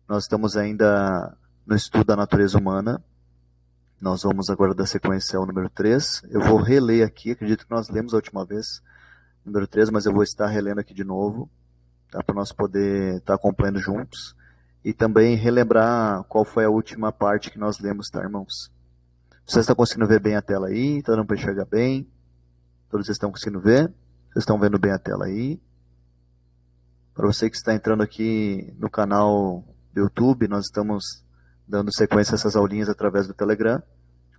Nós estamos ainda no estudo da natureza humana. Nós vamos agora dar sequência ao número 3. Eu vou reler aqui, acredito que nós lemos a última vez, número 3, mas eu vou estar relendo aqui de novo, tá? Para nós poder estar acompanhando juntos. E também relembrar qual foi a última parte que nós lemos, tá, irmãos? Vocês estão conseguindo ver bem a tela aí? Está dando para enxergar bem? Todos vocês estão conseguindo ver? Vocês estão vendo bem a tela aí? Para você que está entrando aqui no canal do YouTube, nós estamos dando sequência a essas aulinhas através do Telegram,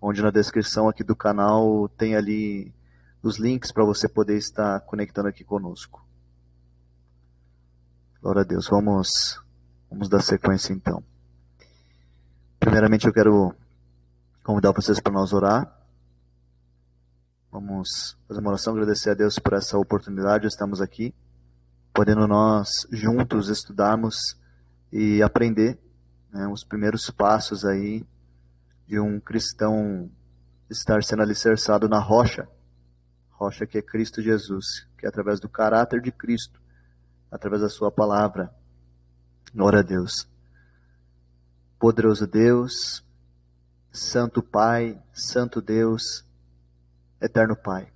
onde na descrição aqui do canal tem ali os links para você poder estar conectando aqui conosco. Glória a Deus. Vamos dar sequência então. Primeiramente eu quero convidar vocês para nós orar. Vamos fazer uma oração, agradecer a Deus por essa oportunidade, estamos aqui, podendo nós juntos estudarmos e aprender, né, os primeiros passos aí de um cristão estar sendo alicerçado na rocha que é Cristo Jesus, que é através do caráter de Cristo, através da sua palavra. Glória a Deus. Poderoso Deus, Santo Pai, Santo Deus, Eterno Pai.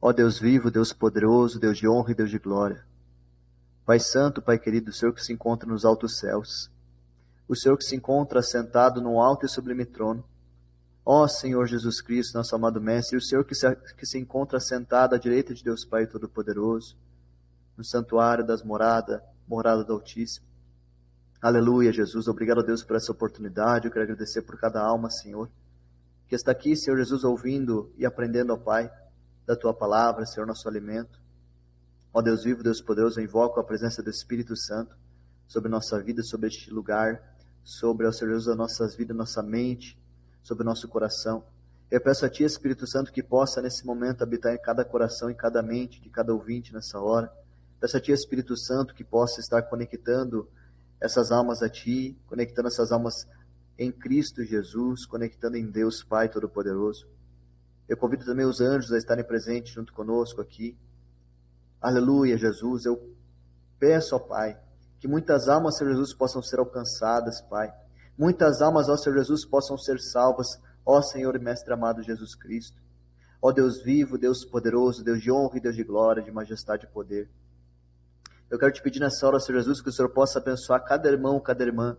Ó Deus vivo, Deus poderoso, Deus de honra e Deus de glória. Pai Santo, Pai querido, o Senhor que se encontra nos altos céus, o Senhor que se encontra sentado num alto e sublime trono. Ó Senhor Jesus Cristo, nosso amado Mestre, o Senhor que se encontra sentado à direita de Deus Pai Todo-Poderoso, no santuário das morada do Altíssimo. Aleluia, Jesus, obrigado a Deus por essa oportunidade, eu quero agradecer por cada alma, Senhor, que está aqui, Senhor Jesus, ouvindo e aprendendo, ó Pai, da Tua palavra, Senhor, nosso alimento. Ó Deus vivo, Deus poderoso, eu invoco a presença do Espírito Santo sobre nossa vida, sobre este lugar, sobre, ó Senhor Jesus, as nossas vidas, nossa mente, sobre o nosso coração. Eu peço a Ti, Espírito Santo, que possa nesse momento habitar em cada coração, em cada mente, de cada ouvinte nessa hora. Peço a Ti, Espírito Santo, que possa estar conectando essas almas a Ti, conectando essas almas em Cristo Jesus, conectando em Deus Pai Todo-Poderoso. Eu convido também os anjos a estarem presentes junto conosco aqui. Aleluia, Jesus. Eu peço, ó Pai, que muitas almas, Senhor Jesus, possam ser alcançadas, Pai. Muitas almas, ó Senhor Jesus, possam ser salvas, ó Senhor e Mestre amado Jesus Cristo. Ó Deus vivo, Deus poderoso, Deus de honra e Deus de glória, de majestade e poder. Eu quero te pedir nessa hora, Senhor Jesus, que o Senhor possa abençoar cada irmão, cada irmã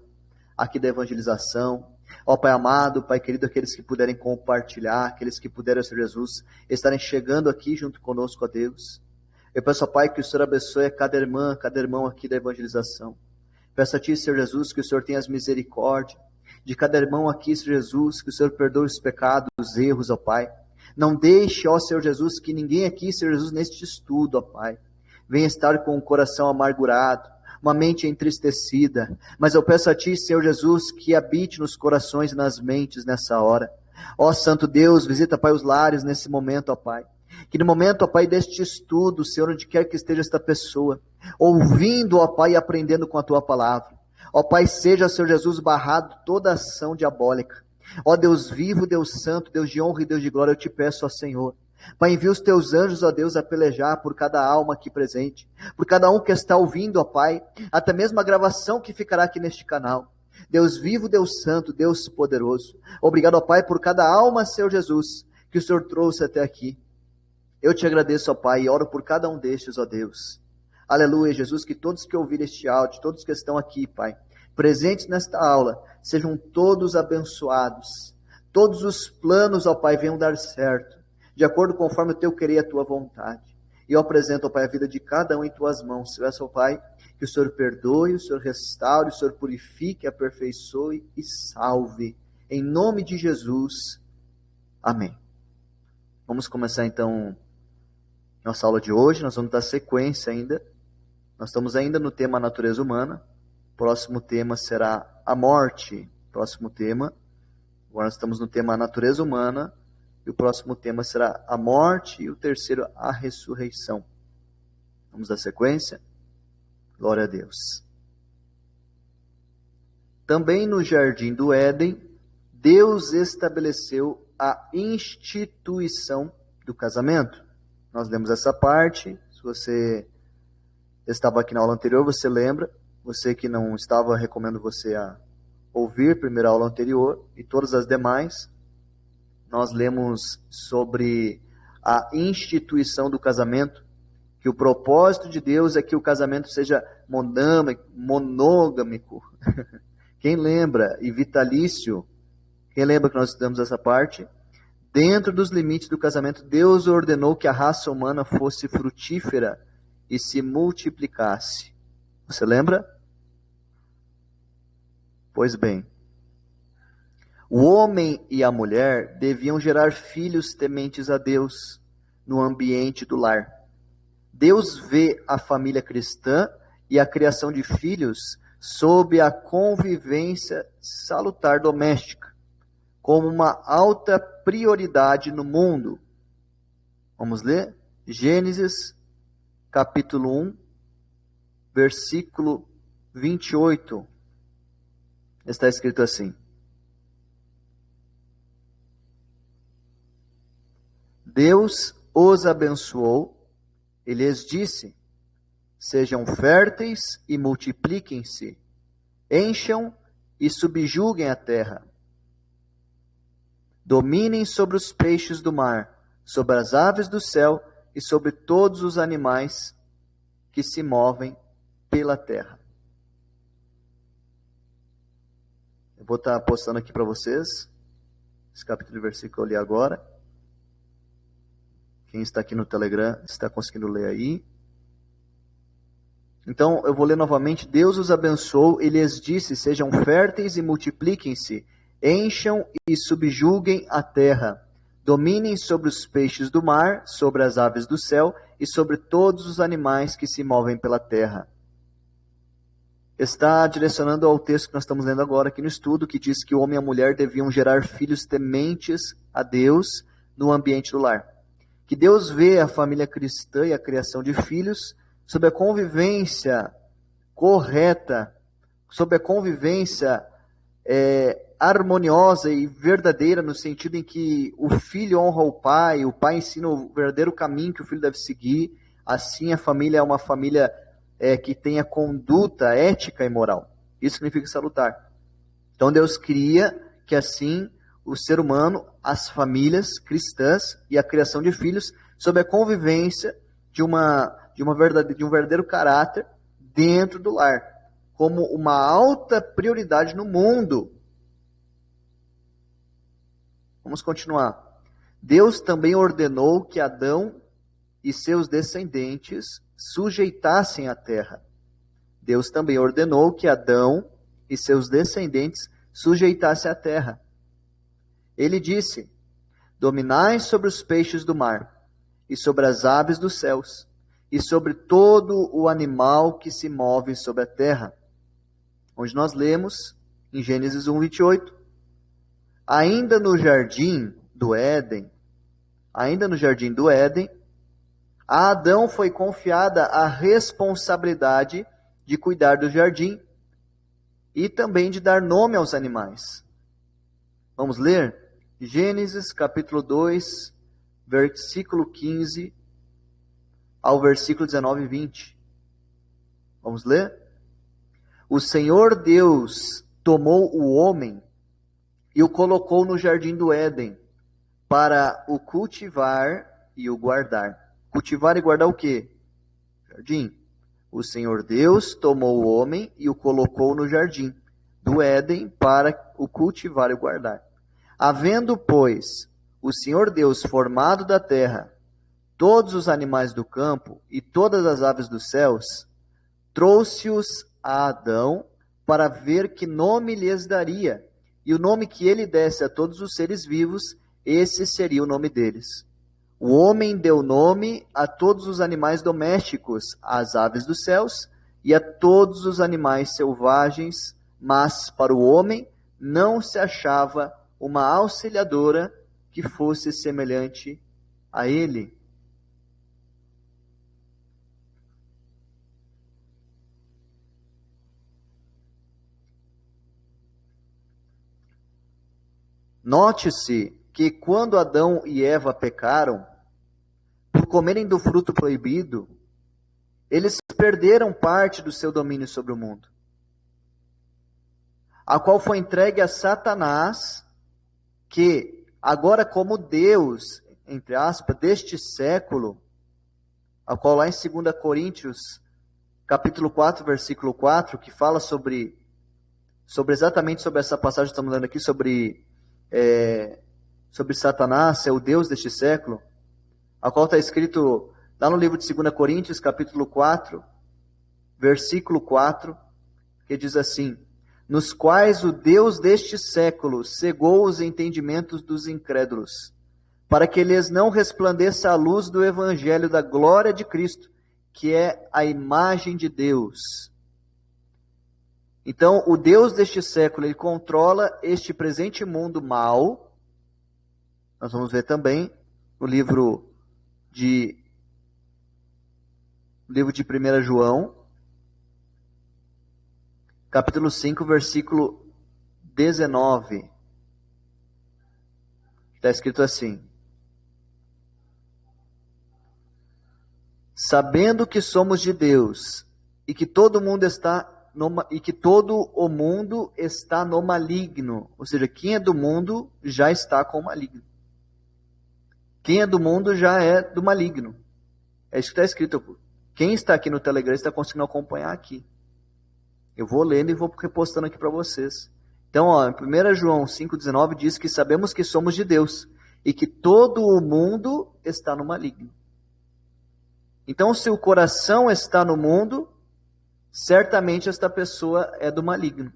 aqui da evangelização. Ó Pai amado, Pai querido, aqueles que puderem compartilhar, aqueles que puderem, Senhor Jesus, estarem chegando aqui junto conosco, ó Deus. Eu peço, ó Pai, que o Senhor abençoe cada irmã, cada irmão aqui da evangelização. Peço a Ti, Senhor Jesus, que o Senhor tenha as misericórdia de cada irmão aqui, Senhor Jesus, que o Senhor perdoe os pecados, os erros, ó Pai. Não deixe, ó Senhor Jesus, que ninguém aqui, Senhor Jesus, neste estudo, ó Pai, venha estar com o coração amargurado, uma mente entristecida. Mas eu peço a Ti, Senhor Jesus, que habite nos corações e nas mentes nessa hora. Ó Santo Deus, visita, Pai, os lares nesse momento, ó Pai. Que no momento, ó Pai, deste estudo, Senhor, onde quer que esteja esta pessoa, ouvindo, ó Pai, e aprendendo com a Tua palavra, ó Pai, seja, Senhor Jesus, barrado toda ação diabólica. Ó Deus vivo, Deus santo, Deus de honra e Deus de glória, eu te peço, ó Senhor, Pai, envia os Teus anjos, ó Deus, a pelejar por cada alma aqui presente, por cada um que está ouvindo, ó Pai, até mesmo a gravação que ficará aqui neste canal. Deus vivo, Deus santo, Deus poderoso, obrigado, ó Pai, por cada alma, Senhor Jesus, que o Senhor trouxe até aqui. Eu te agradeço, ó Pai, e oro por cada um destes, ó Deus. Aleluia, Jesus, que todos que ouvirem este áudio, todos que estão aqui, Pai, presentes nesta aula, sejam todos abençoados. Todos os planos, ó Pai, venham dar certo, de acordo conforme o Teu querer e a Tua vontade. E eu apresento, ó Pai, a vida de cada um em Tuas mãos. Eu peço, ó Pai, que o Senhor perdoe, o Senhor restaure, o Senhor purifique, aperfeiçoe e salve. Em nome de Jesus. Amém. Vamos começar então nossa aula de hoje. Nós vamos dar sequência ainda. Nós estamos ainda no tema natureza humana. O próximo tema será a morte. Próximo tema. Agora nós estamos no tema natureza humana. E o próximo tema será a morte. E o terceiro, a ressurreição. Vamos dar sequência? Glória a Deus. Também no jardim do Éden, Deus estabeleceu a instituição do casamento. Nós lemos essa parte. Se você estava aqui na aula anterior, você lembra Você que não estava, recomendo você a ouvir a primeira aula anterior e todas as demais. Nós lemos sobre a instituição do casamento, que o propósito de Deus é que o casamento seja monogâmico. Quem lembra? E vitalício. Quem lembra que nós estudamos essa parte? Dentro dos limites do casamento, Deus ordenou que a raça humana fosse frutífera e se multiplicasse. Você lembra? Pois bem, o homem e a mulher deviam gerar filhos tementes a Deus no ambiente do lar. Deus vê a família cristã e a criação de filhos sob a convivência salutar doméstica como uma alta prioridade no mundo. Vamos ler? Gênesis, capítulo 1, versículo 28. Está escrito assim: Deus os abençoou e lhes disse: sejam férteis e multipliquem-se, encham e subjuguem a terra. Dominem sobre os peixes do mar, sobre as aves do céu e sobre todos os animais que se movem pela terra. Eu vou estar postando aqui para vocês esse capítulo e versículo que eu li agora. Quem está aqui no Telegram está conseguindo ler aí. Então, eu vou ler novamente. Deus os abençoou e lhes disse: sejam férteis e multipliquem-se, encham e subjuguem a terra. Dominem sobre os peixes do mar, sobre as aves do céu e sobre todos os animais que se movem pela terra. Está direcionando ao texto que nós estamos lendo agora aqui no estudo, que diz que o homem e a mulher deviam gerar filhos tementes a Deus no ambiente do lar. Que Deus vê a família cristã e a criação de filhos sob a convivência correta, sob a convivência harmoniosa e verdadeira, no sentido em que o filho honra o pai ensina o verdadeiro caminho que o filho deve seguir. Assim, a família é uma família que tenha conduta ética e moral. Isso significa salutar. Então, Deus cria que assim o ser humano, as famílias cristãs e a criação de filhos, sob a convivência de um verdadeiro caráter dentro do lar, como uma alta prioridade no mundo. Vamos continuar. Deus também ordenou que Adão e seus descendentes sujeitassem a terra. Deus também ordenou que Adão e seus descendentes sujeitassem a terra. Ele disse: dominai sobre os peixes do mar, e sobre as aves dos céus, e sobre todo o animal que se move sobre a terra. Onde nós lemos, em Gênesis 1, 28, ainda no jardim do Éden, a Adão foi confiada a responsabilidade de cuidar do jardim e também de dar nome aos animais. Vamos ler? Gênesis capítulo 2, versículo 15 ao versículo 19 e 20. Vamos ler? O Senhor Deus tomou o homem e o colocou no jardim do Éden para o cultivar e o guardar. Cultivar e guardar o quê? Jardim. O Senhor Deus tomou o homem e o colocou no jardim do Éden para o cultivar e o guardar. Havendo, pois, o Senhor Deus formado da terra todos os animais do campo e todas as aves dos céus, trouxe-os a Adão para ver que nome lhes daria. E o nome que ele desse a todos os seres vivos, esse seria o nome deles. O homem deu nome a todos os animais domésticos, às aves dos céus e a todos os animais selvagens, mas para o homem não se achava uma auxiliadora que fosse semelhante a ele. Note-se que quando Adão e Eva pecaram, por comerem do fruto proibido, eles perderam parte do seu domínio sobre o mundo. a qual foi entregue a Satanás, que agora como Deus, entre aspas, deste século, a qual lá em 2 Coríntios, capítulo 4, versículo 4, que fala exatamente sobre essa passagem que estamos lendo aqui, sobre Satanás, ser o Deus deste século, a qual está escrito lá no livro de 2 Coríntios, capítulo 4, versículo 4, que diz assim: nos quais o Deus deste século cegou os entendimentos dos incrédulos, para que lhes não resplandeça a luz do evangelho da glória de Cristo, que é a imagem de Deus. Então, o Deus deste século, ele controla este presente mundo mal. Nós vamos ver também no livro de 1 João, capítulo 5, versículo 19. Está escrito assim: sabendo que somos de Deus e que todo o mundo está no maligno. Ou seja, quem é do mundo já está com o maligno. Quem é do mundo já é do maligno. É isso que está escrito. Quem está aqui no Telegram está conseguindo acompanhar aqui. Eu vou lendo e vou repostando aqui para vocês. Então, em 1 João 5,19 diz que sabemos que somos de Deus e que todo o mundo está no maligno. Então, se o coração está no mundo, certamente esta pessoa é do maligno.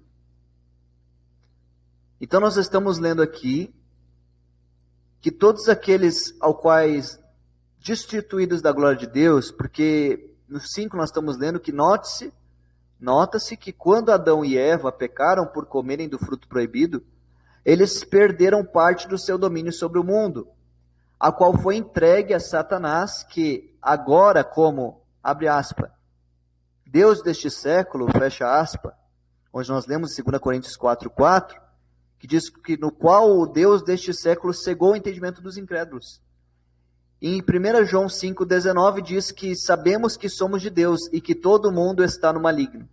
Então, nós estamos lendo aqui que todos aqueles ao quais destituídos da glória de Deus, porque no 5 nós estamos lendo que nota-se que quando Adão e Eva pecaram por comerem do fruto proibido, eles perderam parte do seu domínio sobre o mundo, a qual foi entregue a Satanás, que agora, como, abre aspas, Deus deste século, fecha aspas, onde nós lemos em 2 Coríntios 4,4, que diz que no qual o Deus deste século cegou o entendimento dos incrédulos. E em 1 João 5,19 diz que sabemos que somos de Deus e que todo mundo está no maligno.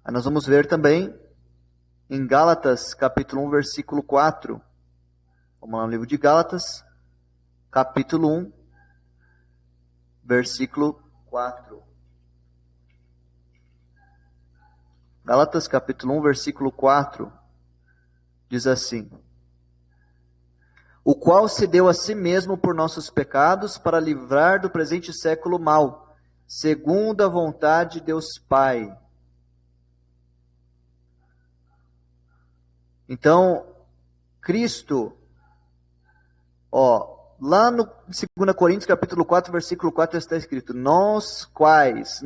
Aí nós vamos ver também em Gálatas, capítulo 1, versículo 4. Vamos lá no livro de Gálatas, capítulo 1, versículo 4. Gálatas, capítulo 1, versículo 4, diz assim: o qual se deu a si mesmo por nossos pecados, para livrar do presente século mal, segundo a vontade de Deus Pai. Então, Cristo, lá no 2 Coríntios capítulo 4, versículo 4 está escrito: nos quais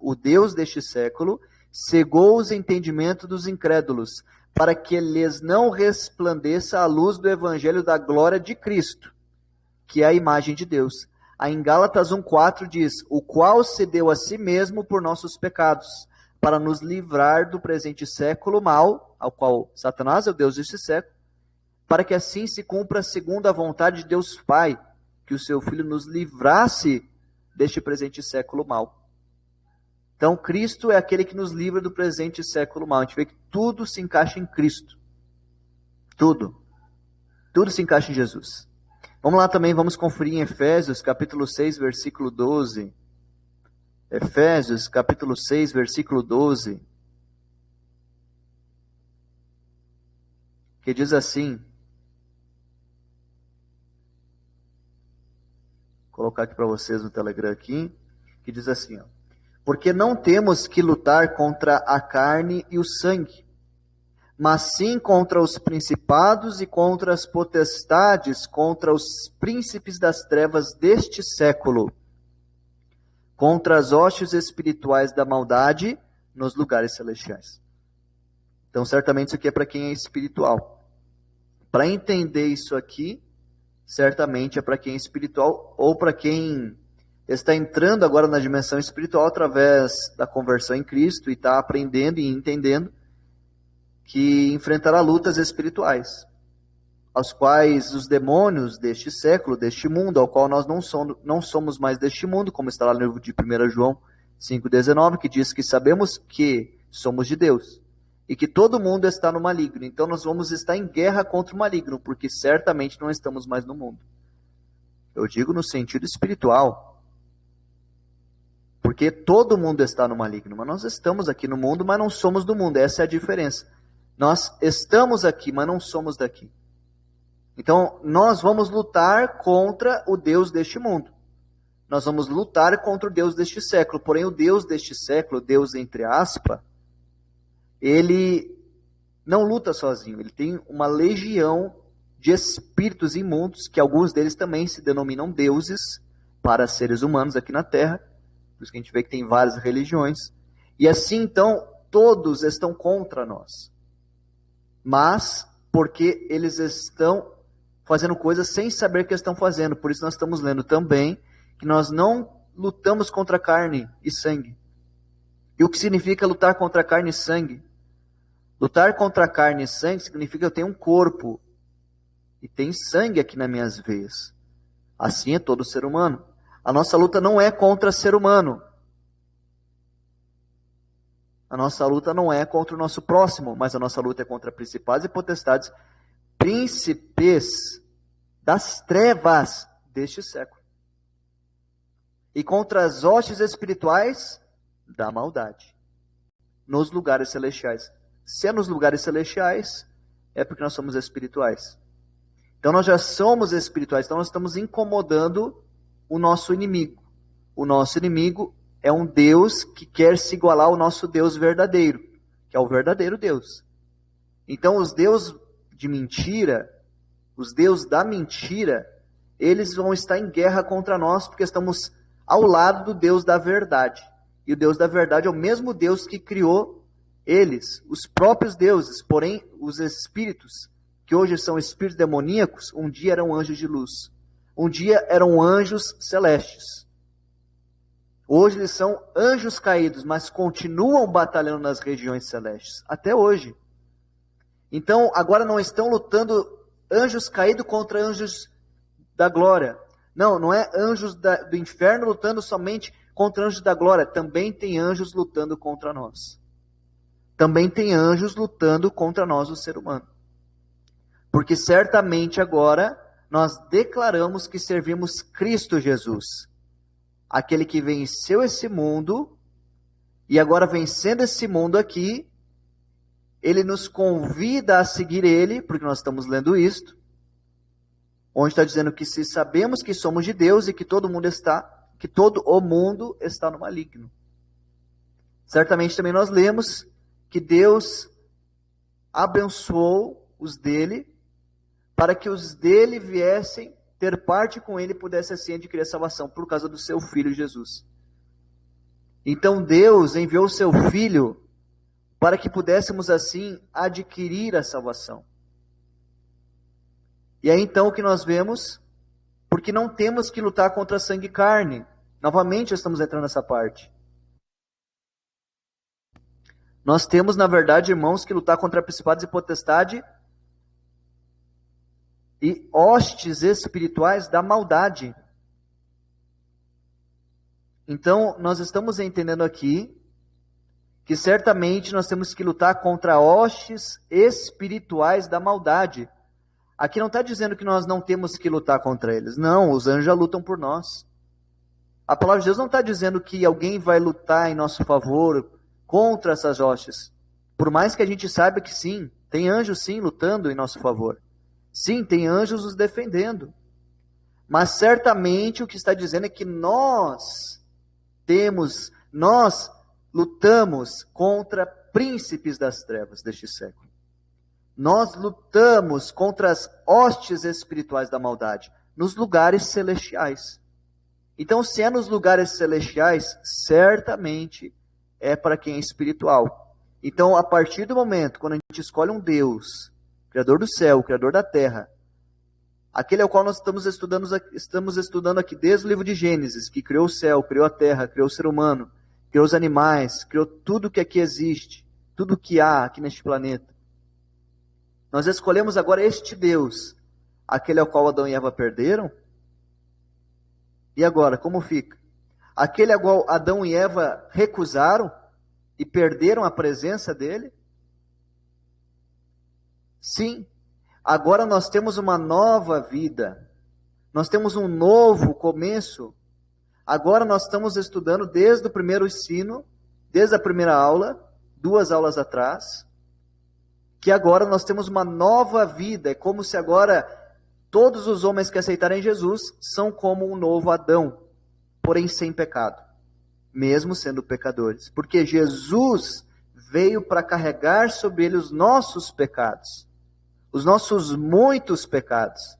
o Deus deste século cegou os entendimentos dos incrédulos, para que lhes não resplandeça a luz do evangelho da glória de Cristo, que é a imagem de Deus. Aí em Gálatas 1,4 diz: o qual se deu a si mesmo por nossos pecados, para nos livrar do presente século mal, ao qual Satanás é o Deus deste século, para que assim se cumpra segundo a vontade de Deus Pai, que o seu Filho nos livrasse deste presente século mal. Então, Cristo é aquele que nos livra do presente século mal. A gente vê que tudo se encaixa em Cristo. Tudo. Tudo se encaixa em Jesus. Vamos lá também, vamos conferir em Efésios, capítulo 6, versículo 12. Efésios, capítulo 6, versículo 12. Que diz assim. Vou colocar aqui para vocês no Telegram aqui. Que diz assim, porque não temos que lutar contra a carne e o sangue, mas sim contra os principados e contra as potestades, contra os príncipes das trevas deste século, contra as hostes espirituais da maldade nos lugares celestiais. Então, certamente isso aqui é para quem é espiritual. Para entender isso aqui, certamente é para quem é espiritual ou para quem está entrando agora na dimensão espiritual através da conversão em Cristo e está aprendendo e entendendo que enfrentará lutas espirituais, aos quais os demônios deste século, deste mundo, ao qual nós não somos mais deste mundo, como está lá no livro de 1 João 5,19, que diz que sabemos que somos de Deus. E que todo mundo está no maligno. Então nós vamos estar em guerra contra o maligno, porque certamente não estamos mais no mundo. Eu digo no sentido espiritual. Porque todo mundo está no maligno. Mas nós estamos aqui no mundo, mas não somos do mundo. Essa é a diferença. Nós estamos aqui, mas não somos daqui. Então nós vamos lutar contra o Deus deste mundo. Nós vamos lutar contra o Deus deste século. Porém, o Deus deste século, Deus entre aspas, ele não luta sozinho. Ele tem uma legião de espíritos imundos, que alguns deles também se denominam deuses para seres humanos aqui na Terra. Por isso que a gente vê que tem várias religiões. E assim, então, todos estão contra nós. Mas porque eles estão fazendo coisas sem saber o que estão fazendo. Por isso nós estamos lendo também que nós não lutamos contra carne e sangue. E o que significa lutar contra carne e sangue? Lutar contra carne e sangue significa que eu tenho um corpo e tem sangue aqui nas minhas veias. Assim é todo ser humano. A nossa luta não é contra ser humano. A nossa luta não é contra o nosso próximo, mas a nossa luta é contra principados e potestades, príncipes das trevas deste século. E contra as hostes espirituais da maldade, nos lugares celestiais. Se é nos lugares celestiais, é porque nós somos espirituais. Então nós já somos espirituais, então nós estamos incomodando o nosso inimigo. O nosso inimigo é um Deus que quer se igualar ao nosso Deus verdadeiro, que é o verdadeiro Deus. Então os deuses de mentira, os deuses da mentira, eles vão estar em guerra contra nós, porque estamos ao lado do Deus da verdade. E o Deus da verdade é o mesmo Deus que criou eles, os próprios deuses. Porém, os espíritos, que hoje são espíritos demoníacos, um dia eram anjos de luz. Um dia eram anjos celestes. Hoje eles são anjos caídos, mas continuam batalhando nas regiões celestes. Até hoje. Então, agora não estão lutando anjos caídos contra anjos da glória. Não, não é anjos do inferno lutando somente contra anjos da glória. Também tem anjos lutando contra nós. Também tem anjos lutando contra nós, o ser humano. Porque certamente agora nós declaramos que servimos Cristo Jesus. Aquele que venceu esse mundo, e agora vencendo esse mundo aqui, ele nos convida a seguir ele, porque nós estamos lendo isto, onde está dizendo que se sabemos que somos de Deus e que todo mundo que todo o mundo está no maligno. Certamente também nós lemos que Deus abençoou os dele, para que os dele viessem ter parte com ele e pudesse assim adquirir a salvação, por causa do seu Filho Jesus. Então Deus enviou o seu Filho para que pudéssemos assim adquirir a salvação. E aí então o que nós vemos? Porque não temos que lutar contra sangue e carne. Novamente estamos entrando nessa parte. Nós temos, na verdade, irmãos, que lutar contra principados e potestade e hostes espirituais da maldade. Então, nós estamos entendendo aqui que certamente nós temos que lutar contra hostes espirituais da maldade. Aqui não está dizendo que nós não temos que lutar contra eles. Não, os anjos já lutam por nós. A palavra de Deus não está dizendo que alguém vai lutar em nosso favor contra essas hostes. Por mais que a gente saiba que sim, tem anjos sim lutando em nosso favor. Sim, tem anjos nos defendendo. Mas certamente o que está dizendo é que nós lutamos contra príncipes das trevas deste século. Nós lutamos contra as hostes espirituais da maldade, nos lugares celestiais. Então, se é nos lugares celestiais, certamente é para quem é espiritual. Então, a partir do momento, quando a gente escolhe um Deus, Criador do céu, Criador da terra, aquele ao qual nós estamos estudando aqui desde o livro de Gênesis, que criou o céu, criou a terra, criou o ser humano, criou os animais, criou tudo que aqui existe, tudo que há aqui neste planeta. Nós escolhemos agora este Deus, aquele ao qual Adão e Eva perderam. E agora, como fica? Aquele ao qual Adão e Eva recusaram, e perderam a presença dele? Sim, agora nós temos uma nova vida, nós temos um novo começo. Agora nós estamos estudando desde o primeiro ensino, desde a primeira aula, 2 aulas atrás, que agora nós temos uma nova vida. É como se agora todos os homens que aceitarem Jesus são como um novo Adão, porém sem pecado, mesmo sendo pecadores. Porque Jesus veio para carregar sobre ele os nossos pecados, os nossos muitos pecados.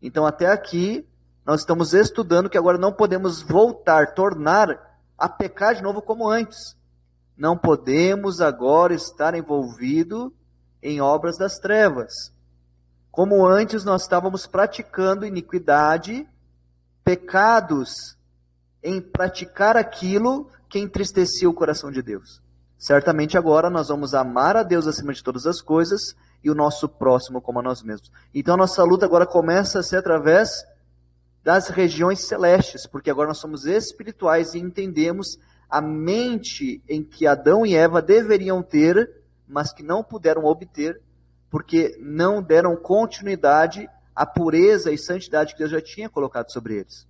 Então até aqui nós estamos estudando que agora não podemos voltar, tornar a pecar de novo como antes. Não podemos agora estar envolvido em obras das trevas. Como antes nós estávamos praticando iniquidade, pecados em praticar aquilo que entristecia o coração de Deus. Certamente agora nós vamos amar a Deus acima de todas as coisas e o nosso próximo como a nós mesmos. Então a nossa luta agora começa a ser através das regiões celestes, porque agora nós somos espirituais e entendemos a mente em que Adão e Eva deveriam ter, mas que não puderam obter, porque não deram continuidade à pureza e santidade que Deus já tinha colocado sobre eles.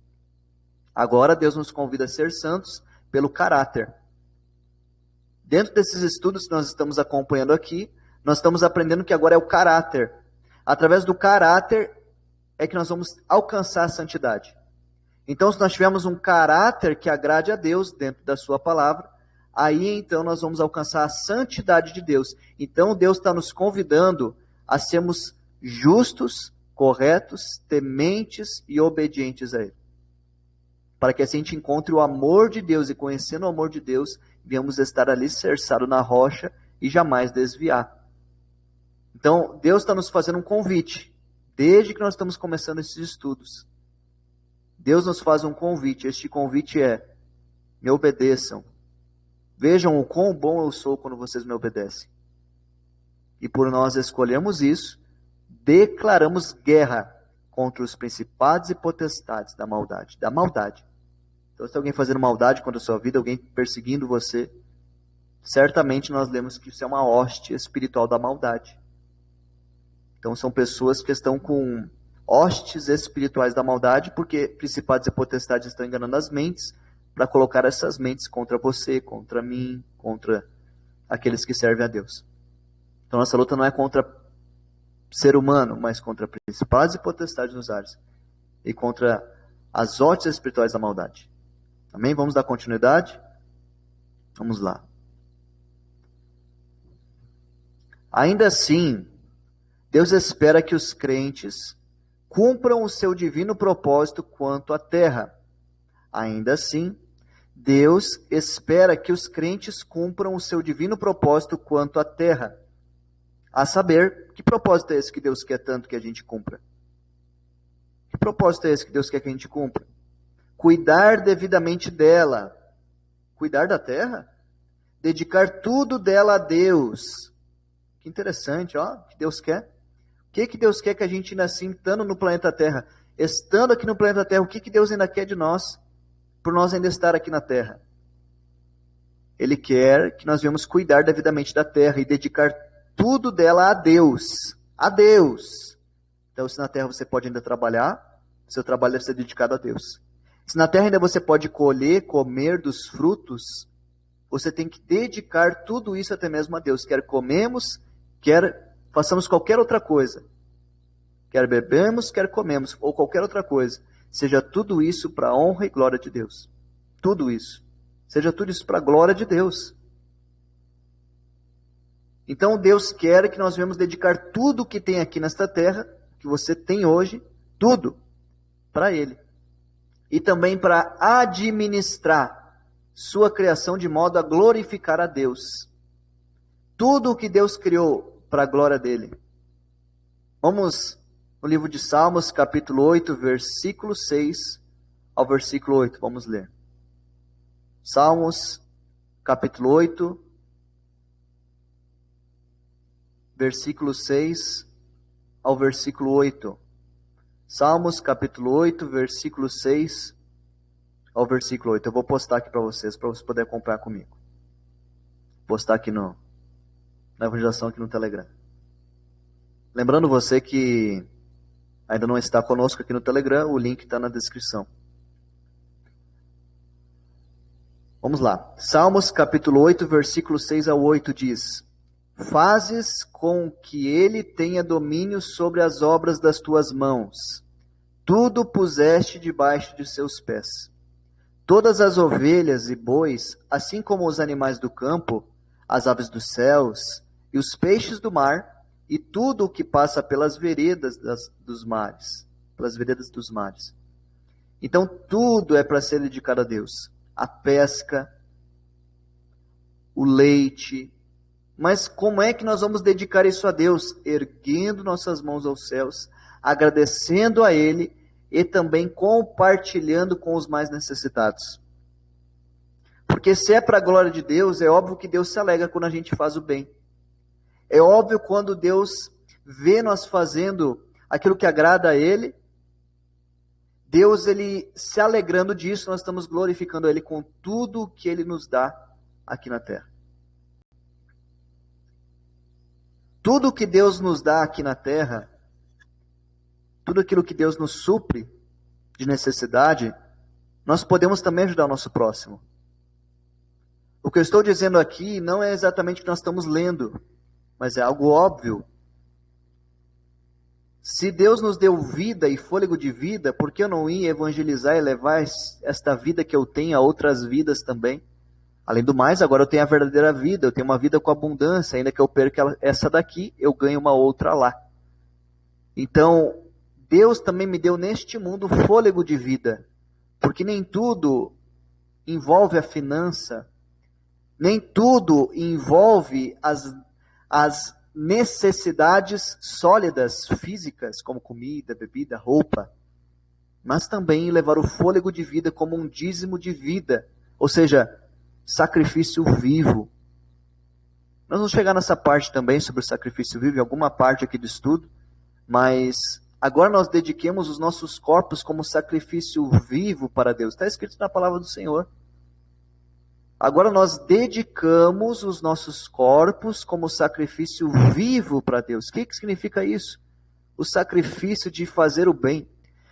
Agora Deus nos convida a ser santos pelo caráter. Dentro desses estudos que nós estamos acompanhando aqui, nós estamos aprendendo que agora é o caráter. Através do caráter é que nós vamos alcançar a santidade. Então, se nós tivermos um caráter que agrade a Deus dentro da sua palavra, aí então nós vamos alcançar a santidade de Deus. Então, Deus está nos convidando a sermos justos, corretos, tementes e obedientes a Ele. Para que assim a gente encontre o amor de Deus e conhecendo o amor de Deus, venhamos estar alicerçados na rocha e jamais desviar. Então, Deus está nos fazendo um convite. Desde que nós estamos começando esses estudos, Deus nos faz um convite. Este convite é: me obedeçam. Vejam o quão bom eu sou quando vocês me obedecem. E por nós escolhermos isso, declaramos guerra contra os principados e potestades da maldade. Da maldade. Então, se alguém fazendo maldade contra a sua vida, alguém perseguindo você, certamente nós lemos que isso é uma hoste espiritual da maldade. Então são pessoas que estão com hostes espirituais da maldade, porque principados e potestades estão enganando as mentes, para colocar essas mentes contra você, contra mim, contra aqueles que servem a Deus. Então nossa luta não é contra ser humano, mas contra principados e potestades nos ares, e contra as hostes espirituais da maldade. Amém? Vamos dar continuidade? Vamos lá. Ainda assim, Deus espera que os crentes cumpram o seu divino propósito quanto à terra. Ainda assim, Deus espera que os crentes cumpram o seu divino propósito quanto à terra. A saber, que propósito é esse que Deus quer tanto que a gente cumpra? Que propósito é esse que Deus quer que a gente cumpra? Cuidar devidamente dela. Cuidar da terra? Dedicar tudo dela a Deus. Que interessante, ó, que Deus quer. O que Deus quer que a gente ainda assim, estando no planeta Terra, estando aqui no planeta Terra, o que Deus ainda quer de nós, por nós ainda estar aqui na Terra? Ele quer que nós venhamos cuidar devidamente da Terra e dedicar tudo dela a Deus. A Deus. Então, se na Terra você pode ainda trabalhar, seu trabalho deve ser dedicado a Deus. Se na Terra ainda você pode colher, comer dos frutos, você tem que dedicar tudo isso até mesmo a Deus. Quer comemos, quer façamos qualquer outra coisa. Quer bebemos, quer comemos, ou qualquer outra coisa. Seja tudo isso para a honra e glória de Deus. Tudo isso. Seja tudo isso para a glória de Deus. Então Deus quer que nós venhamos dedicar tudo o que tem aqui nesta terra, que você tem hoje, tudo, para Ele. E também para administrar sua criação de modo a glorificar a Deus. Tudo o que Deus criou para a glória dele. Vamos no livro de Salmos, capítulo 8, versículo 6 ao versículo 8. Vamos ler. Salmos, capítulo 8, versículo 6 ao versículo 8. Salmos, capítulo 8, versículo 6 ao versículo 8. Eu vou postar aqui para vocês poderem acompanhar comigo. postar aqui na evangelização aqui no Telegram. Lembrando você que ainda não está conosco aqui no Telegram, o link está na descrição. Vamos lá. Salmos capítulo 8, versículo 6 ao 8 diz: Fazes com que ele tenha domínio sobre as obras das tuas mãos. Tudo puseste debaixo de seus pés. Todas as ovelhas e bois, assim como os animais do campo, as aves dos céus e os peixes do mar, e tudo o que passa pelas veredas dos mares. Pelas veredas dos mares. Então tudo é para ser dedicado a Deus. A pesca, o leite. Mas como é que nós vamos dedicar isso a Deus? Erguendo nossas mãos aos céus, agradecendo a Ele e também compartilhando com os mais necessitados. Porque se é para a glória de Deus, é óbvio que Deus se alegra quando a gente faz o bem. É óbvio quando Deus vê nós fazendo aquilo que agrada a Ele, Deus, Ele se alegrando disso, nós estamos glorificando Ele com tudo o que Ele nos dá aqui na terra. Tudo o que Deus nos dá aqui na terra, tudo aquilo que Deus nos supre de necessidade, nós podemos também ajudar o nosso próximo. O que eu estou dizendo aqui não é exatamente o que nós estamos lendo, mas é algo óbvio. Se Deus nos deu vida e fôlego de vida, por que eu não ia evangelizar e levar esta vida que eu tenho a outras vidas também? Além do mais, agora eu tenho a verdadeira vida, eu tenho uma vida com abundância, ainda que eu perca essa daqui, eu ganho uma outra lá. Então, Deus também me deu neste mundo fôlego de vida, porque nem tudo envolve a finança, nem tudo envolve as necessidades sólidas, físicas, como comida, bebida, roupa, mas também levar o fôlego de vida como um dízimo de vida, ou seja, sacrifício vivo. Nós vamos chegar nessa parte também sobre o sacrifício vivo, em alguma parte aqui do estudo, mas agora nós dediquemos os nossos corpos como sacrifício vivo para Deus. Está escrito na palavra do Senhor. Agora nós dedicamos os nossos corpos como sacrifício vivo para Deus. O que significa isso? O sacrifício de fazer o bem.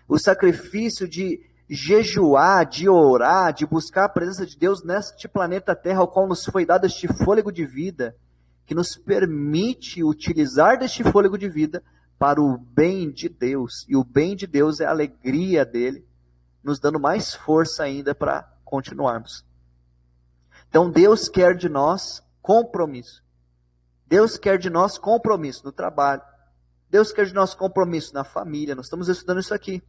O sacrifício de jejuar, de orar, de buscar a presença de Deus neste planeta Terra, ao qual nos foi dado este fôlego de vida, que nos permite utilizar deste fôlego de vida para o bem de Deus. E o bem de Deus é a alegria dele, nos dando mais força ainda para continuarmos. Então Deus quer de nós compromisso. Deus quer de nós compromisso no trabalho. Deus quer de nós compromisso na família. Nós estamos estudando isso aqui.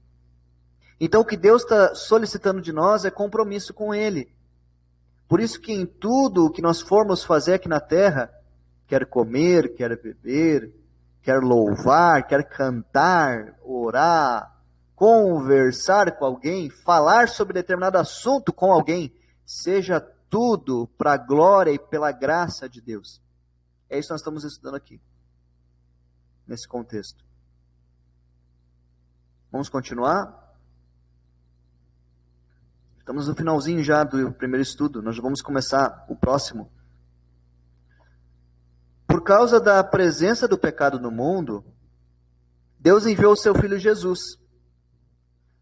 Então o que Deus está solicitando de nós é compromisso com Ele. Por isso que em tudo o que nós formos fazer aqui na terra, quer comer, quer beber, quer louvar, quer cantar, orar, conversar com alguém, falar sobre determinado assunto com alguém, seja tudo para a glória e pela graça de Deus. É isso que nós estamos estudando aqui, nesse contexto. Vamos continuar? Estamos no finalzinho já do primeiro estudo, nós já vamos começar o próximo. Por causa da presença do pecado no mundo, Deus enviou o seu Filho Jesus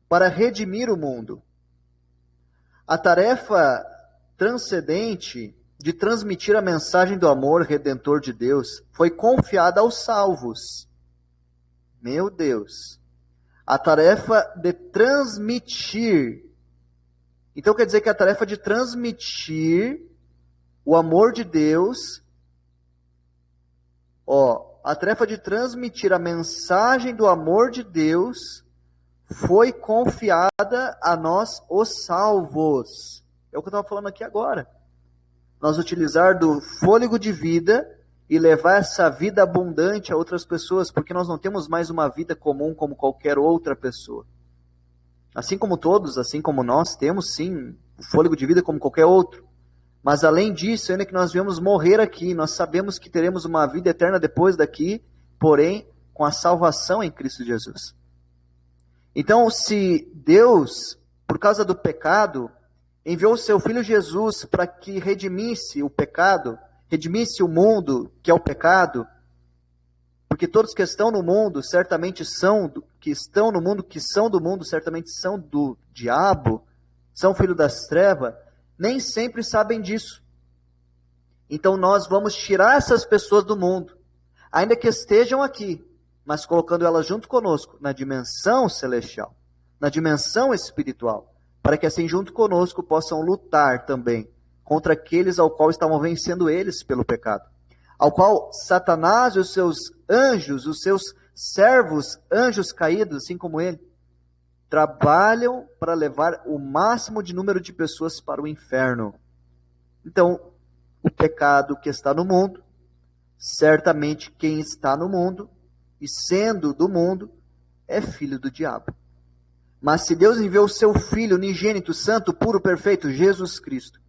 para redimir o mundo. A tarefa transcendente de transmitir a mensagem do amor redentor de Deus foi confiada aos salvos. Meu Deus! A tarefa de transmitir. Então quer dizer que a tarefa de transmitir o amor de Deus, a tarefa de transmitir a mensagem do amor de Deus foi confiada a nós, os salvos. É o que eu estava falando aqui agora. Nós utilizar do fôlego de vida e levar essa vida abundante a outras pessoas, porque nós não temos mais uma vida comum como qualquer outra pessoa. Assim como todos, assim como nós, temos sim o fôlego de vida como qualquer outro. Mas além disso, ainda que nós viemos morrer aqui, nós sabemos que teremos uma vida eterna depois daqui, porém com a salvação em Cristo Jesus. Então, se Deus, por causa do pecado, enviou o seu Filho Jesus para que redimisse o pecado, redimisse o mundo, que é o pecado, porque todos que estão no mundo, certamente são, que estão no mundo, que são do mundo, certamente são do diabo, são filhos das trevas, nem sempre sabem disso. Então nós vamos tirar essas pessoas do mundo, ainda que estejam aqui, mas colocando elas junto conosco, na dimensão celestial, na dimensão espiritual, para que assim junto conosco possam lutar também contra aqueles ao qual estavam vencendo eles pelo pecado, ao qual Satanás e os seus anjos, os seus servos, anjos caídos, assim como ele, trabalham para levar o máximo de número de pessoas para o inferno. Então, o pecado que está no mundo, certamente quem está no mundo, e sendo do mundo, é filho do diabo. Mas se Deus enviou o seu Filho unigênito, santo, puro, perfeito, Jesus Cristo,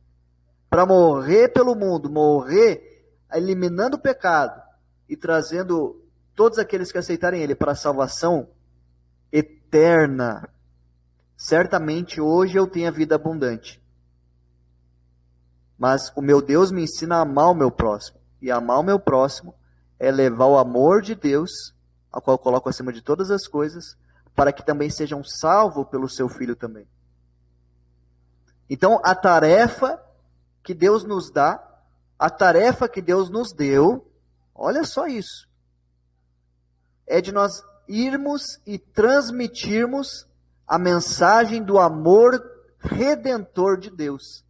para morrer pelo mundo, morrer eliminando o pecado e trazendo todos aqueles que aceitarem Ele para a salvação eterna, certamente hoje eu tenho a vida abundante. Mas o meu Deus me ensina a amar o meu próximo. E amar o meu próximo é levar o amor de Deus, ao qual eu coloco acima de todas as coisas, para que também sejam salvos pelo seu Filho também. Então, a tarefa que Deus nos dá, a tarefa que Deus nos deu, olha só isso, é de nós irmos e transmitirmos a mensagem do amor redentor de Deus.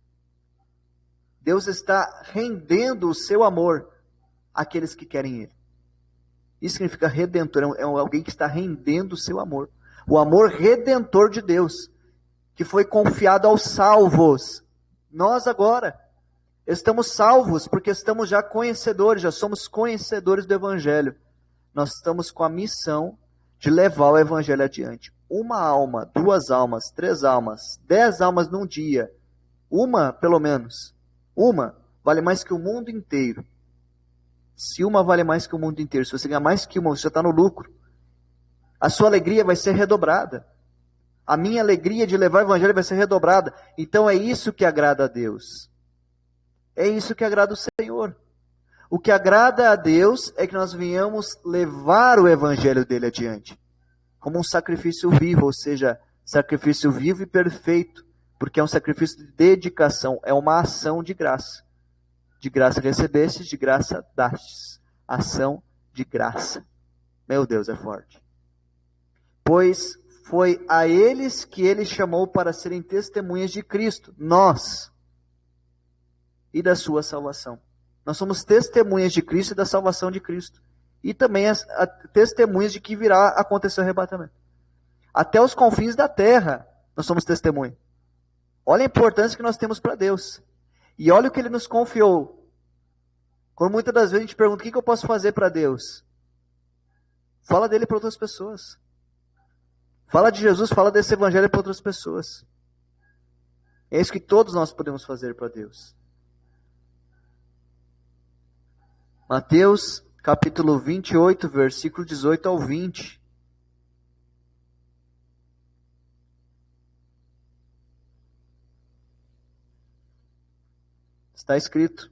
Deus está rendendo o seu amor àqueles que querem Ele. Isso significa redentor, é alguém que está rendendo o seu amor. O amor redentor de Deus, que foi confiado aos salvos. Nós agora estamos salvos porque estamos já conhecedores, já somos conhecedores do Evangelho. Nós estamos com a missão de levar o Evangelho adiante. Uma alma, 2 almas, 3 almas, 10 almas num dia, uma pelo menos, uma vale mais que o mundo inteiro. Se uma vale mais que o mundo inteiro, se você ganhar mais que uma, você está no lucro. A sua alegria vai ser redobrada. A minha alegria de levar o Evangelho vai ser redobrada. Então é isso que agrada a Deus. É isso que agrada o Senhor. O que agrada a Deus é que nós venhamos levar o Evangelho dele adiante. Como um sacrifício vivo, ou seja, sacrifício vivo e perfeito. Porque é um sacrifício de dedicação, é uma ação de graça. De graça recebestes, de graça dastes. Ação de graça. Meu Deus, é forte. Pois foi a eles que ele chamou para serem testemunhas de Cristo, nós, e da sua salvação. Nós somos testemunhas de Cristo e da salvação de Cristo. E também as testemunhas de que virá acontecer o arrebatamento. Até os confins da terra, nós somos testemunhas. Olha a importância que nós temos para Deus. E olha o que Ele nos confiou. Quando muitas das vezes a gente pergunta, o que eu posso fazer para Deus? Fala dele para outras pessoas. Fala de Jesus, fala desse Evangelho para outras pessoas. É isso que todos nós podemos fazer para Deus. Mateus, capítulo 28, versículo 18 ao 20. Está escrito: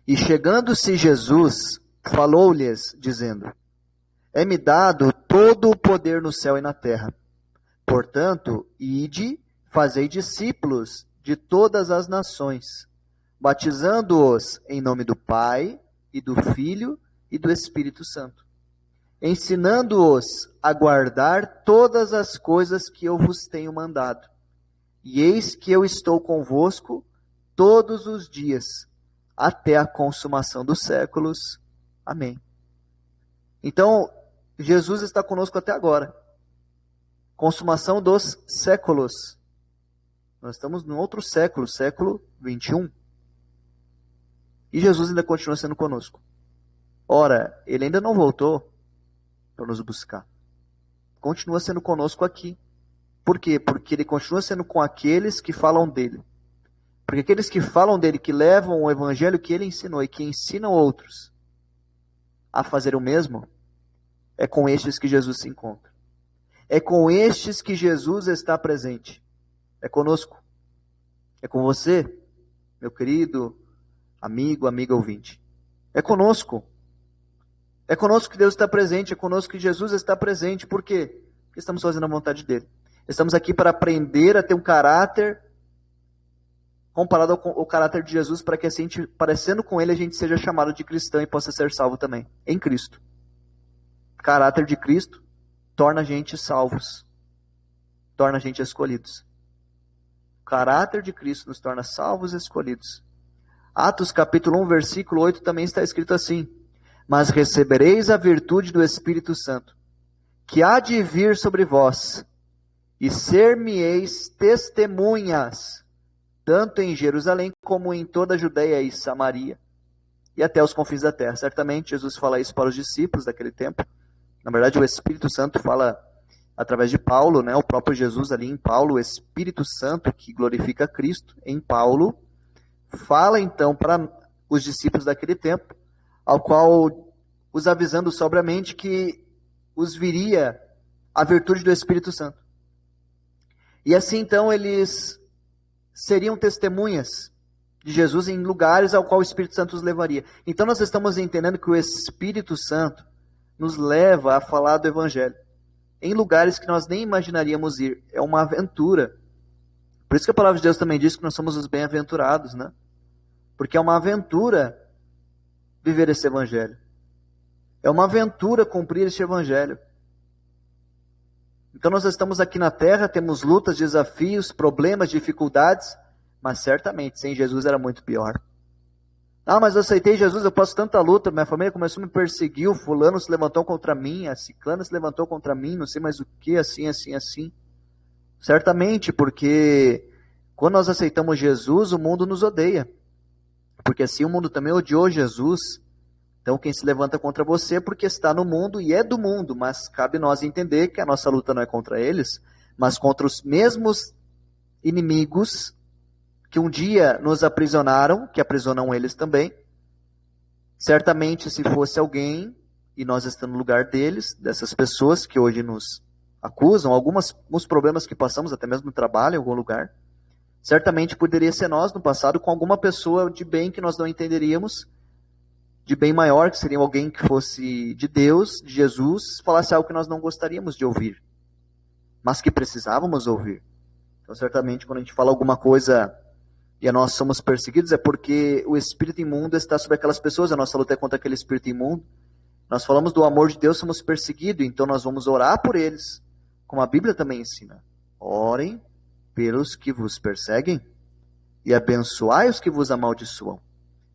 E chegando-se Jesus, falou-lhes, dizendo: É-me dado todo o poder no céu e na terra. Portanto, ide, fazei discípulos de todas as nações, batizando-os em nome do Pai, e do Filho, e do Espírito Santo, ensinando-os a guardar todas as coisas que eu vos tenho mandado. E eis que eu estou convosco todos os dias, até a consumação dos séculos. Amém. Então, Jesus está conosco até agora. Consumação dos séculos. Nós estamos num outro século, século 21. E Jesus ainda continua sendo conosco. Ora, Ele ainda não voltou para nos buscar. Continua sendo conosco aqui. Por quê? Porque Ele continua sendo com aqueles que falam dEle. Porque aqueles que falam dEle, que levam o Evangelho que Ele ensinou e que ensinam outros a fazer o mesmo, é com estes que Jesus se encontra. É com estes que Jesus está presente. É conosco. É com você, meu querido amigo, amiga ouvinte. É conosco. É conosco que Deus está presente, é conosco que Jesus está presente. Por quê? Porque estamos fazendo a vontade dele. Estamos aqui para aprender a ter um caráter comparado ao caráter de Jesus, para que assim, parecendo com ele, a gente seja chamado de cristão e possa ser salvo também, em Cristo. O caráter de Cristo torna a gente salvos, torna a gente escolhidos. O caráter de Cristo nos torna salvos e escolhidos. Atos capítulo 1, versículo 8 também está escrito assim: mas recebereis a virtude do Espírito Santo, que há de vir sobre vós, e ser-me-eis testemunhas, tanto em Jerusalém como em toda a Judeia e Samaria, e até os confins da terra. Certamente Jesus fala isso para os discípulos daquele tempo. Na verdade, o Espírito Santo fala através de Paulo, né? O próprio Jesus ali em Paulo, o Espírito Santo que glorifica Cristo em Paulo, fala então para os discípulos daquele tempo, ao qual os avisando sobriamente que os viria a virtude do Espírito Santo. E assim então eles seriam testemunhas de Jesus em lugares ao qual o Espírito Santo os levaria. Então nós estamos entendendo que o Espírito Santo nos leva a falar do Evangelho em lugares que nós nem imaginaríamos ir. É uma aventura. Por isso que a palavra de Deus também diz que nós somos os bem-aventurados, né? Porque é uma aventura viver esse Evangelho. É uma aventura cumprir esse Evangelho. Então nós estamos aqui na terra, temos lutas, desafios, problemas, dificuldades, mas certamente sem Jesus era muito pior. Ah, mas eu aceitei Jesus, eu passo tanta luta, minha família começou a me perseguir, o fulano se levantou contra mim, a ciclana se levantou contra mim, não sei mais o que, assim. Certamente, porque quando nós aceitamos Jesus, o mundo nos odeia. Porque assim o mundo também odiou Jesus. Então quem se levanta contra você é porque está no mundo e é do mundo, mas cabe nós entender que a nossa luta não é contra eles, mas contra os mesmos inimigos que um dia nos aprisionaram, que aprisionam eles também. Certamente se fosse alguém, e nós estamos no lugar deles, dessas pessoas que hoje nos acusam, alguns problemas que passamos, até mesmo no trabalho, em algum lugar, certamente poderia ser nós no passado com alguma pessoa de bem que nós não entenderíamos, de bem maior, que seria alguém que fosse de Deus, de Jesus, falasse algo que nós não gostaríamos de ouvir, mas que precisávamos ouvir. Então, certamente, quando a gente fala alguma coisa e nós somos perseguidos, é porque o espírito imundo está sobre aquelas pessoas, a nossa luta é contra aquele espírito imundo. Nós falamos do amor de Deus, somos perseguidos, então nós vamos orar por eles, como a Bíblia também ensina. Orem pelos que vos perseguem e abençoai os que vos amaldiçoam.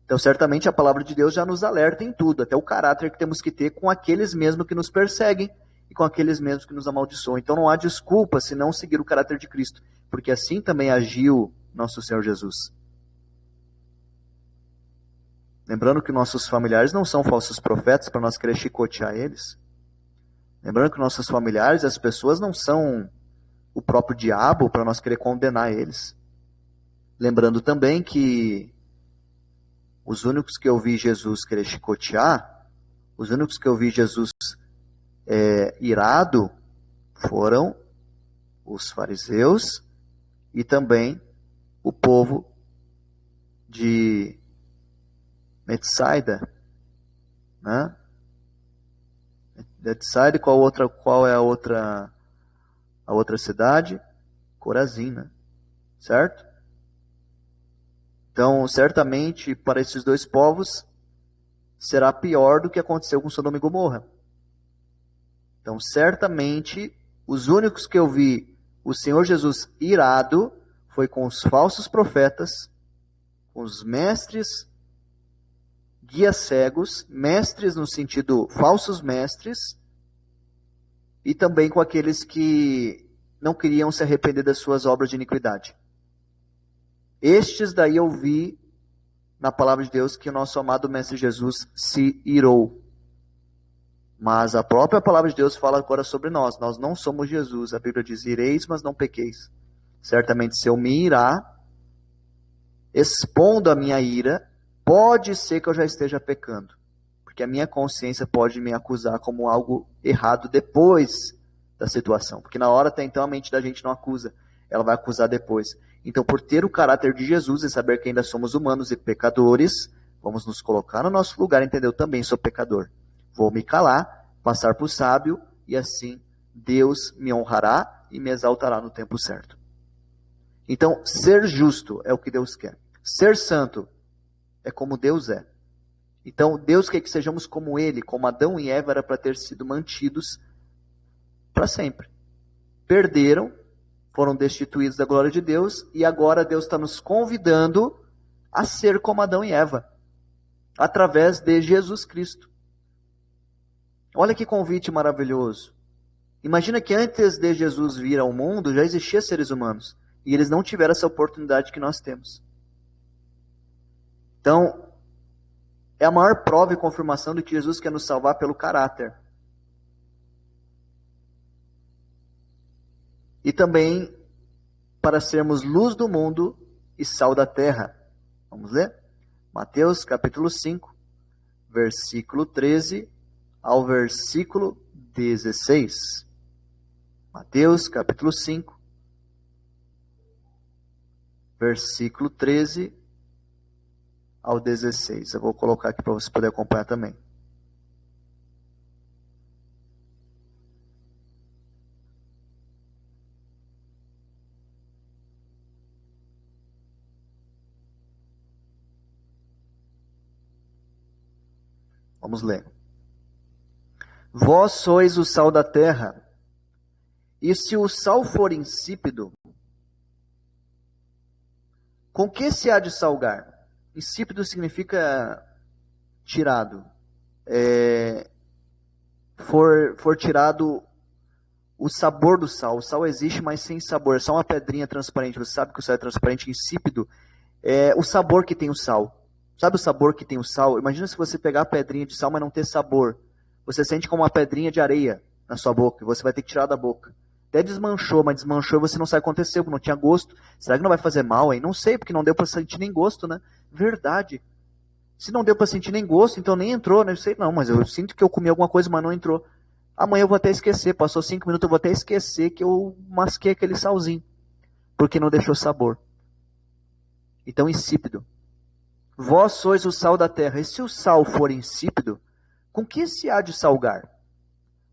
Então, certamente, a palavra de Deus já nos alerta em tudo, até o caráter que temos que ter com aqueles mesmos que nos perseguem e com aqueles mesmos que nos amaldiçoam. Então, não há desculpa se não seguir o caráter de Cristo, porque assim também agiu nosso Senhor Jesus. Lembrando que nossos familiares não são falsos profetas para nós querer chicotear eles. Lembrando que nossos familiares, as pessoas, não são o próprio diabo para nós querer condenar eles. Lembrando também que os únicos que eu vi Jesus querer chicotear, os únicos que eu vi Jesus irado, foram os fariseus e também o povo de Betsaida, né? Betsaida, qual é a outra cidade? Corazim, né? Certo? Então, certamente, para esses dois povos, será pior do que aconteceu com Sodoma e Gomorra. Então, certamente, os únicos que eu vi o Senhor Jesus irado foi com os falsos profetas, com os mestres, guias cegos, mestres no sentido falsos mestres, e também com aqueles que não queriam se arrepender das suas obras de iniquidade. Estes daí eu vi na palavra de Deus que o nosso amado Mestre Jesus se irou. Mas a própria palavra de Deus fala agora sobre nós. Nós não somos Jesus. A Bíblia diz: ireis, mas não pequeis. Certamente, se eu me irar, expondo a minha ira, pode ser que eu já esteja pecando. Porque a minha consciência pode me acusar como algo errado depois da situação. Porque na hora até então a mente da gente não acusa. Ela vai acusar depois. Então, por ter o caráter de Jesus e saber que ainda somos humanos e pecadores, Vamos nos colocar no nosso lugar, entendeu? Também sou pecador. Vou me calar, passar por sábio, e assim Deus me honrará e me exaltará no tempo certo. Então, ser justo é o que Deus quer. Ser santo é como Deus é. Então, Deus quer que sejamos como Ele, como Adão e Eva era para ter sido mantidos para sempre. Perderam, foram destituídos da glória de Deus, e agora Deus está nos convidando a ser como Adão e Eva, através de Jesus Cristo. Olha que convite maravilhoso. Imagina que antes de Jesus vir ao mundo, já existiam seres humanos, e eles não tiveram essa oportunidade que nós temos. Então, é a maior prova e confirmação de que Jesus quer nos salvar pelo caráter. E também para sermos luz do mundo e sal da terra. Vamos ler? Mateus capítulo 5, versículo 13 ao versículo 16. Mateus capítulo 5, versículo 13 ao 16. Eu vou colocar aqui para você poder acompanhar também. Vamos ler. Vós sois o sal da terra, e se o sal for insípido, com que se há de salgar? Insípido significa tirado. For tirado o sabor do sal. O sal existe, mas sem sabor. É só uma pedrinha transparente. Você sabe que o sal é transparente. Insípido é o sabor que tem o sal. Sabe o sabor que tem o sal? Imagina se você pegar a pedrinha de sal, mas não ter sabor. Você sente como uma pedrinha de areia na sua boca. E você vai ter que tirar da boca. Até desmanchou, mas desmanchou e você não sabe o que aconteceu, porque não tinha gosto. Será que não vai fazer mal aí? Não sei, porque não deu para sentir nem gosto, né? Verdade. Se não deu para sentir nem gosto, então nem entrou, né? Eu sei não, mas eu sinto que eu comi alguma coisa, mas não entrou. Amanhã eu vou até esquecer, passou 5 minutos, eu vou até esquecer que eu masquei aquele salzinho, porque não deixou sabor. Então, insípido. Vós sois o sal da terra, e se o sal for insípido, com que se há de salgar?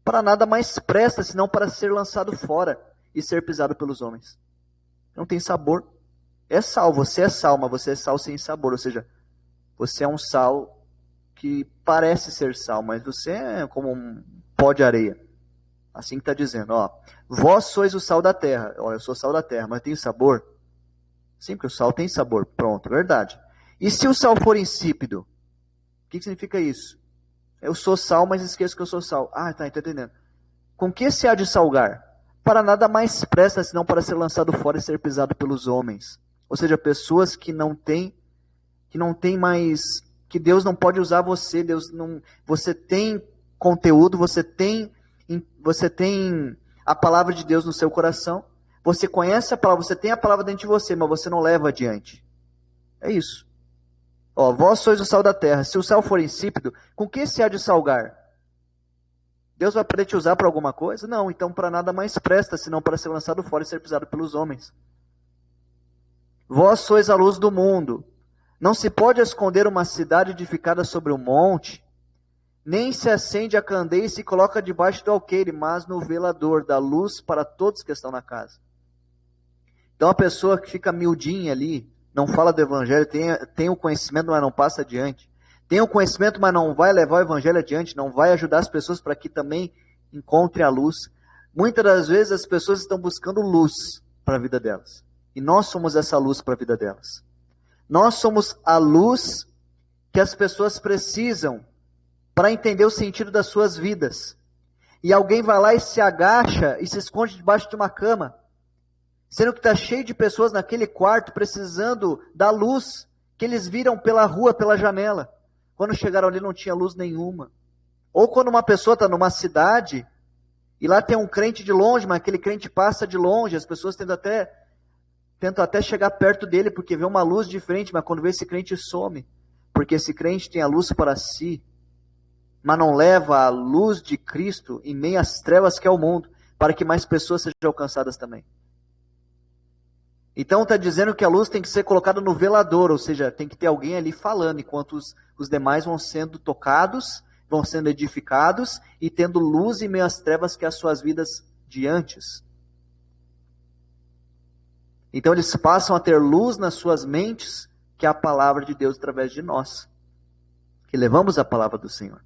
Para nada mais presta, senão para ser lançado fora e ser pisado pelos homens. Não tem sabor. É sal, você é sal, mas você é sal sem sabor, ou seja, você é um sal que parece ser sal, mas você é como um pó de areia. Assim que está dizendo, ó. Vós sois o sal da terra. Ó, eu sou sal da terra, mas tem sabor? Sim, porque o sal tem sabor. Pronto, verdade. E se o sal for insípido? O que significa isso? Eu sou sal, mas esqueço que eu sou sal. Ah, tá entendendo. Com que se há de salgar? Para nada mais presta, senão para ser lançado fora e ser pisado pelos homens. Ou seja, pessoas que não têm mais, que Deus não pode usar você, você tem conteúdo, você tem a palavra de Deus no seu coração, você conhece a palavra, você tem a palavra dentro de você, mas você não leva adiante. É isso. Ó, vós sois o sal da terra, se o sal for insípido, com que se há de salgar? Deus vai poder te usar para alguma coisa? Não, então para nada mais presta, senão para ser lançado fora e ser pisado pelos homens. Vós sois a luz do mundo. Não se pode esconder uma cidade edificada sobre um monte, nem se acende a candeia e se coloca debaixo do alqueire, mas no velador, dá luz para todos que estão na casa. Então a pessoa que fica miudinha ali, não fala do evangelho, tem o conhecimento, mas não passa adiante. Tem o conhecimento, mas não vai levar o evangelho adiante, não vai ajudar as pessoas para que também encontrem a luz. Muitas das vezes as pessoas estão buscando luz para a vida delas. E nós somos essa luz para a vida delas. Nós somos a luz que as pessoas precisam para entender o sentido das suas vidas. E alguém vai lá e se agacha e se esconde debaixo de uma cama, sendo que está cheio de pessoas naquele quarto precisando da luz que eles viram pela rua, pela janela. Quando chegaram ali não tinha luz nenhuma. Ou quando uma pessoa está numa cidade e lá tem um crente de longe, mas aquele crente passa de longe, as pessoas tentam até chegar perto dele porque vê uma luz diferente, mas quando vê esse crente some. Porque esse crente tem a luz para si, mas não leva a luz de Cristo em meio às trevas que é o mundo, para que mais pessoas sejam alcançadas também. Então está dizendo que a luz tem que ser colocada no velador, ou seja, tem que ter alguém ali falando, enquanto os demais vão sendo tocados, vão sendo edificados e tendo luz em meio às trevas que as suas vidas de antes. Então eles passam a ter luz nas suas mentes, que é a palavra de Deus através de nós, que levamos a palavra do Senhor.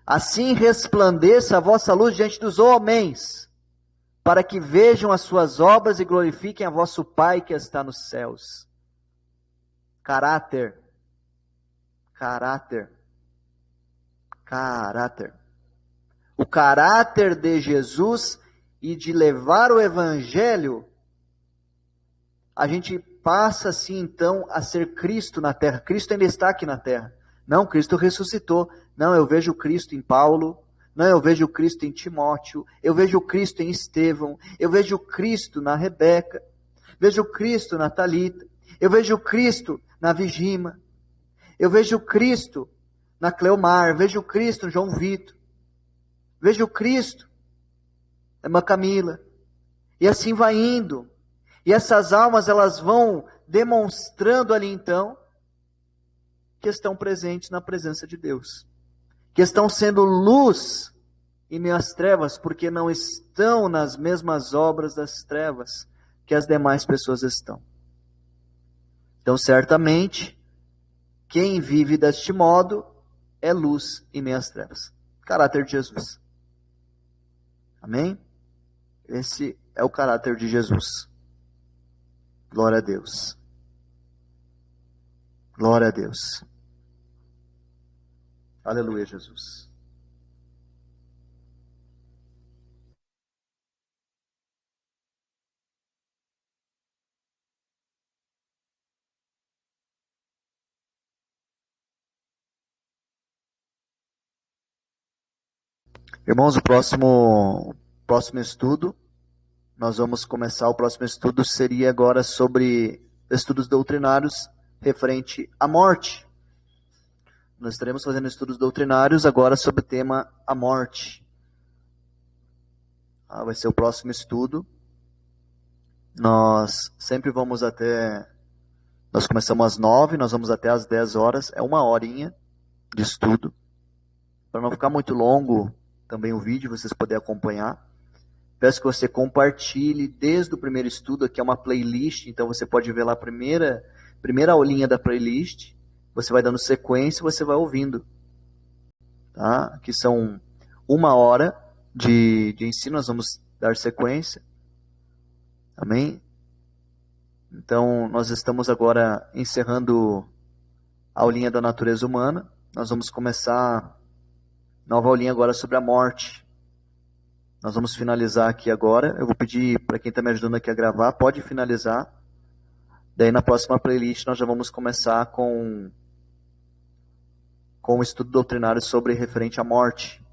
Assim resplandeça a vossa luz diante dos homens, para que vejam as suas obras e glorifiquem a vosso Pai que está nos céus. Caráter. Caráter. Caráter. O caráter de Jesus e de levar o Evangelho, a gente passa assim então a ser Cristo na terra. Cristo ainda está aqui na terra. Não, Cristo ressuscitou. Não, eu vejo Cristo em Paulo. Não, eu vejo Cristo em Timóteo, eu vejo Cristo em Estevão, eu vejo Cristo na Rebeca, vejo Cristo na Talita, eu vejo Cristo na Vigima, eu vejo Cristo na Cleomar, vejo Cristo no João Vitor, vejo Cristo na Irmã Camila, e assim vai indo, e essas almas elas vão demonstrando ali então, que estão presentes na presença de Deus. Que estão sendo luz em meio às trevas, porque não estão nas mesmas obras das trevas que as demais pessoas estão. Então, certamente, quem vive deste modo é luz em meio às trevas. Caráter de Jesus. Amém? Esse é o caráter de Jesus. Glória a Deus. Glória a Deus. Aleluia, Jesus. Irmãos, o próximo estudo, nós vamos começar, o próximo estudo seria agora sobre estudos doutrinários referente à morte. Nós estaremos fazendo estudos doutrinários agora sobre o tema a morte. Vai ser o próximo estudo. Nós sempre vamos nós começamos às 9, nós vamos até às 10 horas, é uma horinha de estudo. Para não ficar muito longo também o vídeo, vocês poderem acompanhar. Peço que você compartilhe desde o primeiro estudo, aqui é uma playlist, então você pode ver lá a primeira aulinha da playlist. Você vai dando sequência e você vai ouvindo. Tá? Aqui são 1 hora de ensino, nós vamos dar sequência. Amém? Então, nós estamos agora encerrando a aulinha da natureza humana. Nós vamos começar nova aulinha agora sobre a morte. Nós vamos finalizar aqui agora. Eu vou pedir para quem está me ajudando aqui a gravar, pode finalizar. Daí na próxima playlist nós já vamos começar com o estudo doutrinário sobre referente à morte.